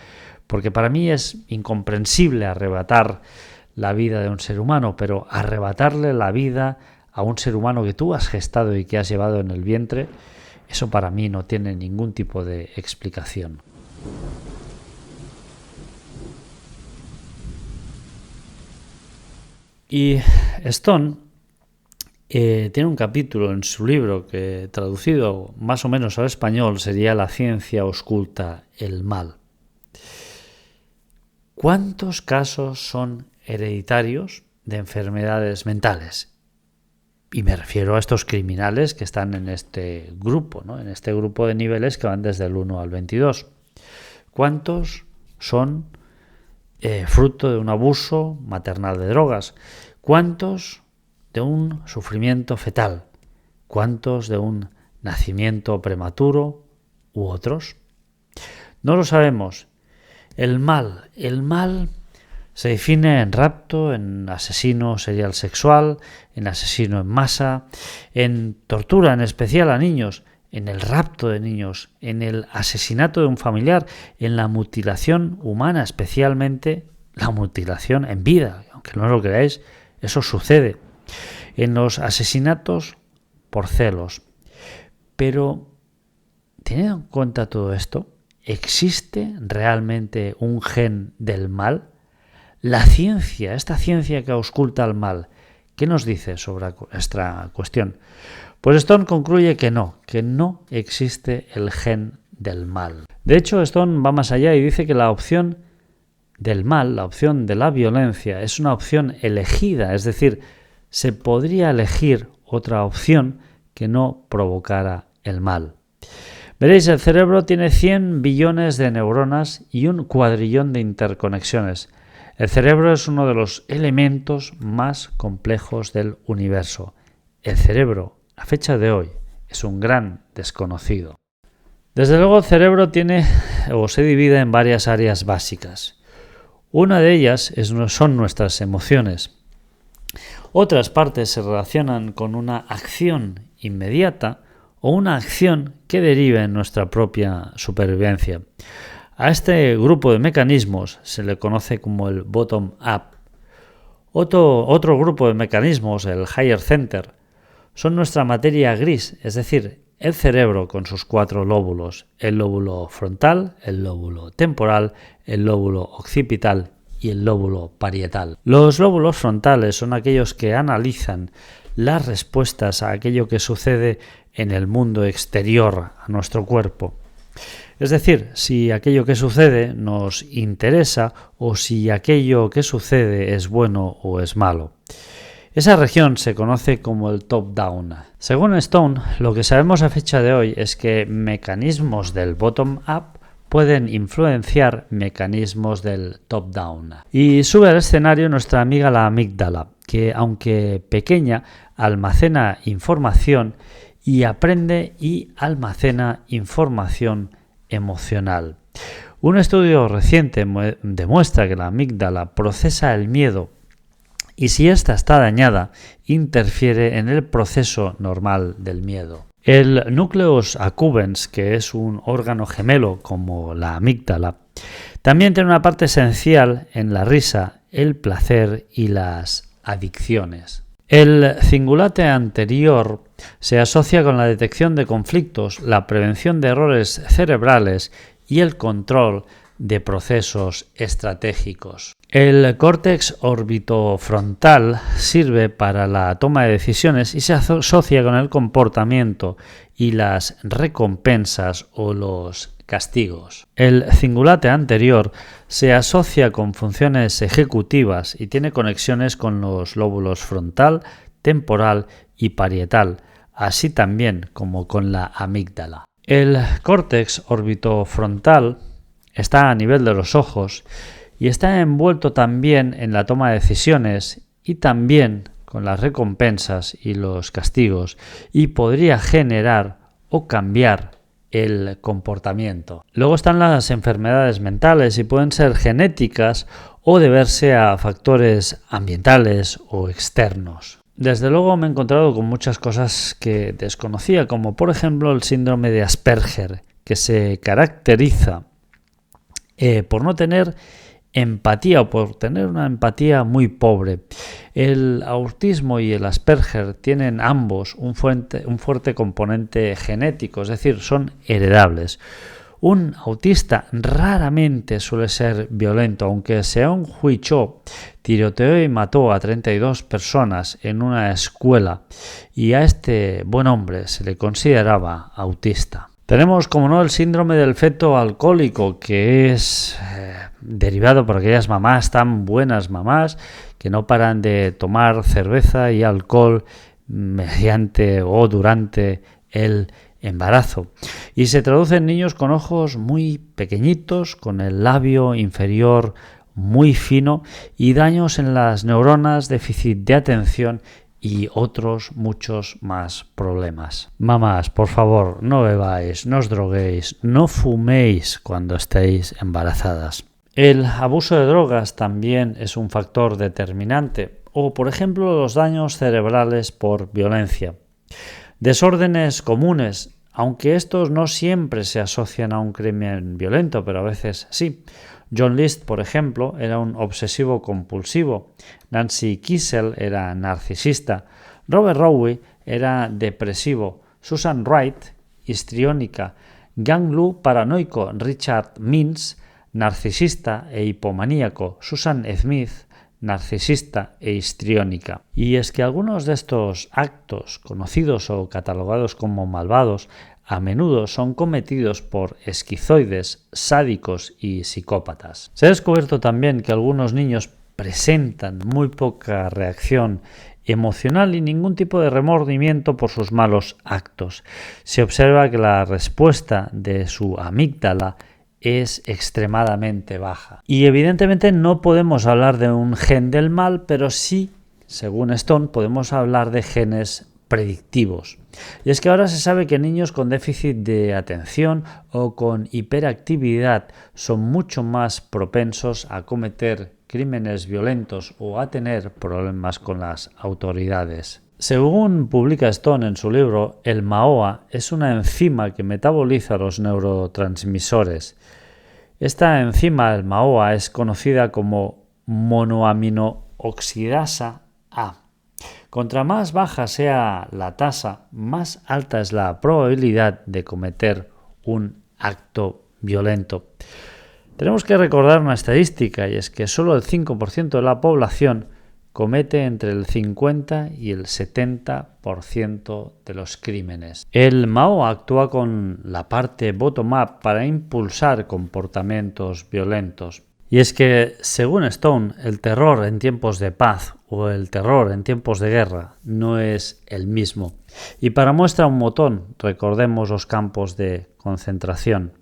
S1: porque para mí es incomprensible arrebatar la vida de un ser humano, pero arrebatarle la vida a un ser humano que tú has gestado y que has llevado en el vientre, eso para mí no tiene ningún tipo de explicación. Y Stone tiene un capítulo en su libro que, traducido más o menos al español, sería La ciencia oculta el mal. ¿Cuántos casos son hereditarios de enfermedades mentales? Y me refiero a estos criminales que están en este grupo, ¿no? En este grupo de niveles que van desde el 1 al 22. ¿Cuántos son fruto de un abuso maternal de drogas? ¿Cuántos de un sufrimiento fetal? ¿Cuántos de un nacimiento prematuro u otros? No lo sabemos. El mal se define en rapto, en asesino serial sexual, en asesino en masa, en tortura en especial a niños, en el rapto de niños, en el asesinato de un familiar, en la mutilación humana, especialmente la mutilación en vida, aunque no lo creáis, eso sucede, en los asesinatos por celos. Pero, teniendo en cuenta todo esto, ¿existe realmente un gen del mal? La ciencia, esta ciencia que ausculta al mal, ¿qué nos dice sobre esta cuestión? Pues Stone concluye que no existe el gen del mal. De hecho, Stone va más allá y dice que la opción del mal, la opción de la violencia, es una opción elegida, es decir, se podría elegir otra opción que no provocara el mal. Veréis, el cerebro tiene 100 billones de neuronas y un cuadrillón de interconexiones. El cerebro es uno de los elementos más complejos del universo. El cerebro, a fecha de hoy, es un gran desconocido. Desde luego, el cerebro se divide en varias áreas básicas. Una de ellas son nuestras emociones. Otras partes se relacionan con una acción inmediata o una acción que derive en nuestra propia supervivencia. A este grupo de mecanismos se le conoce como el bottom-up. Otro grupo de mecanismos, el higher center, son nuestra materia gris, es decir, el cerebro con sus 4 lóbulos, el lóbulo frontal, el lóbulo temporal, el lóbulo occipital y el lóbulo parietal. Los lóbulos frontales son aquellos que analizan las respuestas a aquello que sucede en el mundo exterior a nuestro cuerpo. Es decir, si aquello que sucede nos interesa o si aquello que sucede es bueno o es malo. Esa región se conoce como el top-down. Según Stone, lo que sabemos a fecha de hoy es que mecanismos del bottom-up pueden influenciar mecanismos del top-down. Y sube al escenario nuestra amiga la amígdala, que aunque pequeña, almacena información y aprende y almacena información emocional. Un estudio reciente demuestra que la amígdala procesa el miedo y si ésta está dañada, interfiere en el proceso normal del miedo. El nucleus accumbens, que es un órgano gemelo como la amígdala, también tiene una parte esencial en la risa, el placer y las adicciones. El cingulate anterior se asocia con la detección de conflictos, la prevención de errores cerebrales y el control de procesos estratégicos. El córtex orbitofrontal sirve para la toma de decisiones y se asocia con el comportamiento y las recompensas o los castigos. El cingulate anterior se asocia con funciones ejecutivas y tiene conexiones con los lóbulos frontal, temporal y parietal, así también como con la amígdala. El córtex orbitofrontal está a nivel de los ojos y está envuelto también en la toma de decisiones y también con las recompensas y los castigos y podría generar o cambiar el comportamiento. Luego están las enfermedades mentales y pueden ser genéticas o deberse a factores ambientales o externos. Desde luego me he encontrado con muchas cosas que desconocía, como por ejemplo el síndrome de Asperger, que se caracteriza por no tener empatía o por tener una empatía muy pobre. El autismo y el Asperger tienen ambos un fuerte componente genético, es decir, son heredables. Un autista raramente suele ser violento, aunque Seung Hui Cho tiroteó y mató a 32 personas en una escuela y a este buen hombre se le consideraba autista. Tenemos, como no, el síndrome del feto alcohólico, que es derivado por aquellas mamás, tan buenas mamás, que no paran de tomar cerveza y alcohol mediante o durante el embarazo. Y se traduce en niños con ojos muy pequeñitos, con el labio inferior muy fino y daños en las neuronas, déficit de atención y otros muchos más problemas. Mamás, por favor, no bebáis, no os droguéis, no fuméis cuando estéis embarazadas. El abuso de drogas también es un factor determinante, o por ejemplo los daños cerebrales por violencia. Desórdenes comunes, aunque estos no siempre se asocian a un crimen violento, pero a veces sí. John List, por ejemplo, era un obsesivo compulsivo. Nancy Kyssel era narcisista. Robert Rowe era depresivo. Susan Wright, histriónica. Gang Lu, paranoico. Richard Mintz, narcisista e hipomaníaco. Susan Smith, narcisista e histriónica. Y es que algunos de estos actos, conocidos o catalogados como malvados, a menudo son cometidos por esquizoides, sádicos y psicópatas. Se ha descubierto también que algunos niños presentan muy poca reacción emocional y ningún tipo de remordimiento por sus malos actos. Se observa que la respuesta de su amígdala es extremadamente baja. Y evidentemente no podemos hablar de un gen del mal, pero sí, según Stone, podemos hablar de genes predictivos. Y es que ahora se sabe que niños con déficit de atención o con hiperactividad son mucho más propensos a cometer crímenes violentos o a tener problemas con las autoridades. Según publica Stone en su libro, el MAOA es una enzima que metaboliza los neurotransmisores. Esta enzima, el MAOA, es conocida como monoaminooxidasa A. Contra más baja sea la tasa, más alta es la probabilidad de cometer un acto violento. Tenemos que recordar una estadística, y es que solo el 5% de la población comete entre el 50 y el 70% de los crímenes. El MAO actúa con la parte bottom-up para impulsar comportamientos violentos. Y es que, según Stone, el terror en tiempos de paz o el terror en tiempos de guerra no es el mismo. Y para muestra un botón, recordemos los campos de concentración.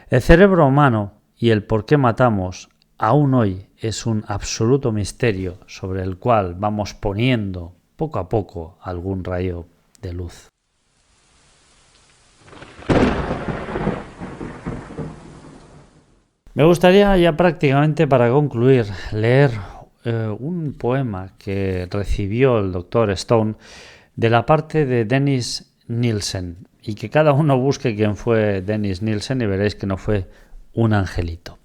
S1: El cerebro humano y el por qué matamos aún hoy es un absoluto misterio sobre el cual vamos poniendo poco a poco algún rayo de luz. Me gustaría ya prácticamente para concluir leer un poema que recibió el Dr. Stone de la parte de Dennis Nielsen, y que cada uno busque quién fue Dennis Nielsen y veréis que no fue un angelito.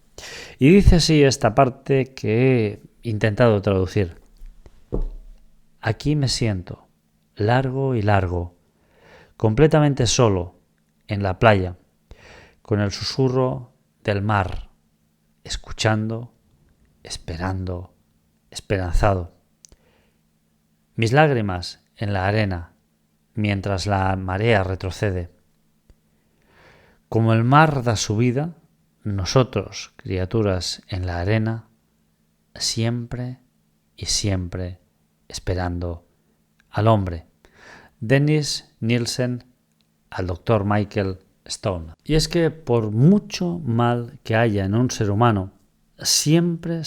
S1: Y dice así esta parte que he intentado traducir. Aquí me siento, largo y largo, completamente solo, en la playa, con el susurro del mar, escuchando, esperando, esperanzado. Mis lágrimas en la arena, mientras la marea retrocede. Como el mar da su vida, nosotros, criaturas en la arena, siempre y siempre esperando al hombre. Dennis Nielsen al Dr. Michael Stone. Y es que por mucho mal que haya en un ser humano, siempre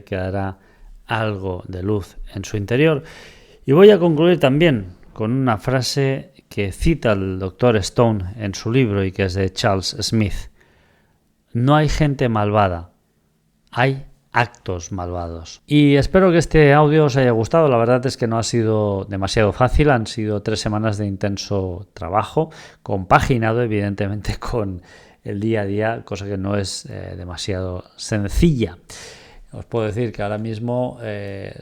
S1: quedará algo de luz en su interior. Y voy a concluir también con una frase que cita el Dr. Stone en su libro y que es de Charles Smith. No hay gente malvada, hay actos malvados. Y espero que este audio os haya gustado. La verdad es que no ha sido demasiado fácil, han sido 3 semanas de intenso trabajo, compaginado evidentemente con el día a día, cosa que no es demasiado sencilla. Os puedo decir que ahora mismo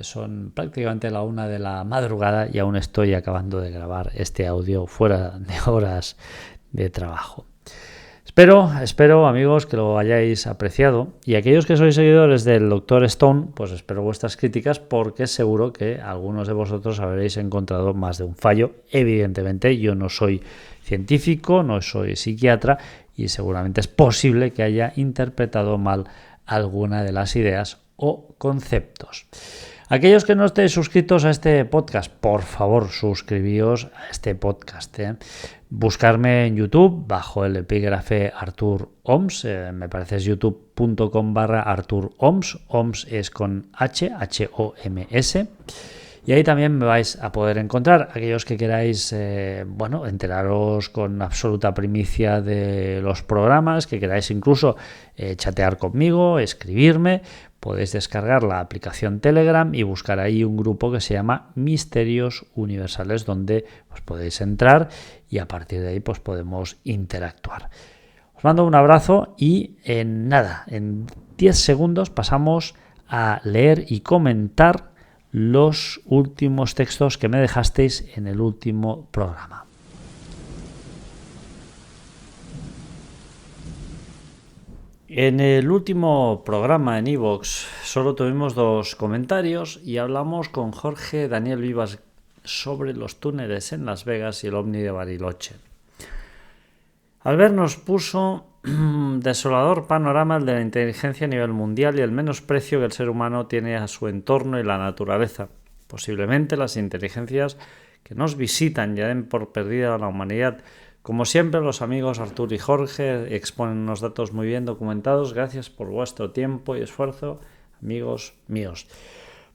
S1: son prácticamente la 1 de la madrugada y aún estoy acabando de grabar este audio fuera de horas de trabajo. Espero, amigos, que lo hayáis apreciado, y aquellos que sois seguidores del Dr. Stone, pues espero vuestras críticas, porque seguro que algunos de vosotros habréis encontrado más de un fallo. Evidentemente, yo no soy científico, no soy psiquiatra, y seguramente es posible que haya interpretado mal alguna de las ideas o conceptos. Aquellos que no estéis suscritos a este podcast, por favor, suscribíos a este podcast. Buscarme en YouTube bajo el epígrafe Artur Oms. Me parece es youtube.com/Artur Oms. Oms es con H-O-M-S. Y ahí también me vais a poder encontrar. Aquellos que queráis, enteraros con absoluta primicia de los programas, que queráis incluso chatear conmigo, escribirme, podéis descargar la aplicación Telegram y buscar ahí un grupo que se llama Misterios Universales, donde pues, podéis entrar y a partir de ahí pues, podemos interactuar. Os mando un abrazo y en 10 segundos pasamos a leer y comentar los últimos textos que me dejasteis en el último programa. En el último programa en iVoox solo tuvimos 2 comentarios y hablamos con Jorge Daniel Vivas sobre los túneles en Las Vegas y el OVNI de Bariloche. Albert nos puso desolador panorama el de la inteligencia a nivel mundial y el menosprecio que el ser humano tiene a su entorno y la naturaleza. Posiblemente las inteligencias que nos visitan ya den por perdida a la humanidad. Como siempre, los amigos Artur y Jorge exponen unos datos muy bien documentados. Gracias por vuestro tiempo y esfuerzo, amigos míos.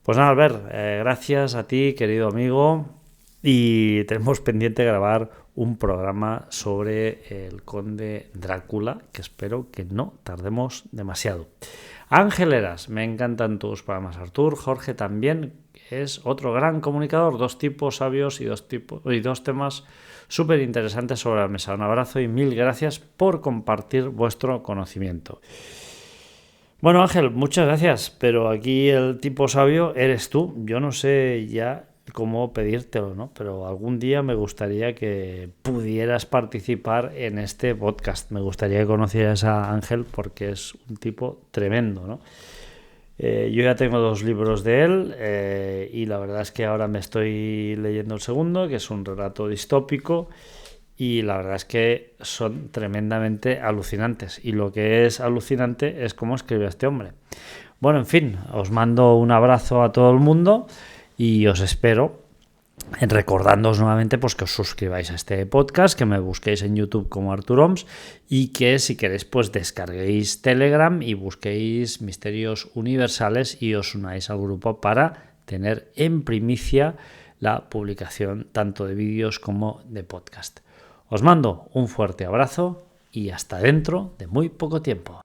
S1: Pues nada, Albert, gracias a ti, querido amigo, y tenemos pendiente grabar un programa sobre el conde Drácula, que espero que no tardemos demasiado. Ángel Eras, me encantan tus programas, Artur. Jorge también es otro gran comunicador, 2 tipos sabios y dos temas súper interesantes sobre la mesa. Un abrazo y mil gracias por compartir vuestro conocimiento. Bueno, Ángel, muchas gracias, pero aquí el tipo sabio eres tú. Yo no sé ya cómo pedírtelo, ¿no? Pero algún día me gustaría que pudieras participar en este podcast. Me gustaría que conocieras a Ángel porque es un tipo tremendo, ¿no? Yo ya tengo 2 libros de él y la verdad es que ahora me estoy leyendo el segundo, que es un relato distópico, y la verdad es que son tremendamente alucinantes. Y lo que es alucinante es cómo escribe este hombre. Bueno, en fin, os mando un abrazo a todo el mundo y os espero. Recordándoos nuevamente pues que os suscribáis a este podcast, que me busquéis en YouTube como Artur Oms y que si queréis pues descarguéis Telegram y busquéis Misterios Universales y os unáis al grupo para tener en primicia la publicación tanto de vídeos como de podcast. Os mando un fuerte abrazo y hasta dentro de muy poco tiempo.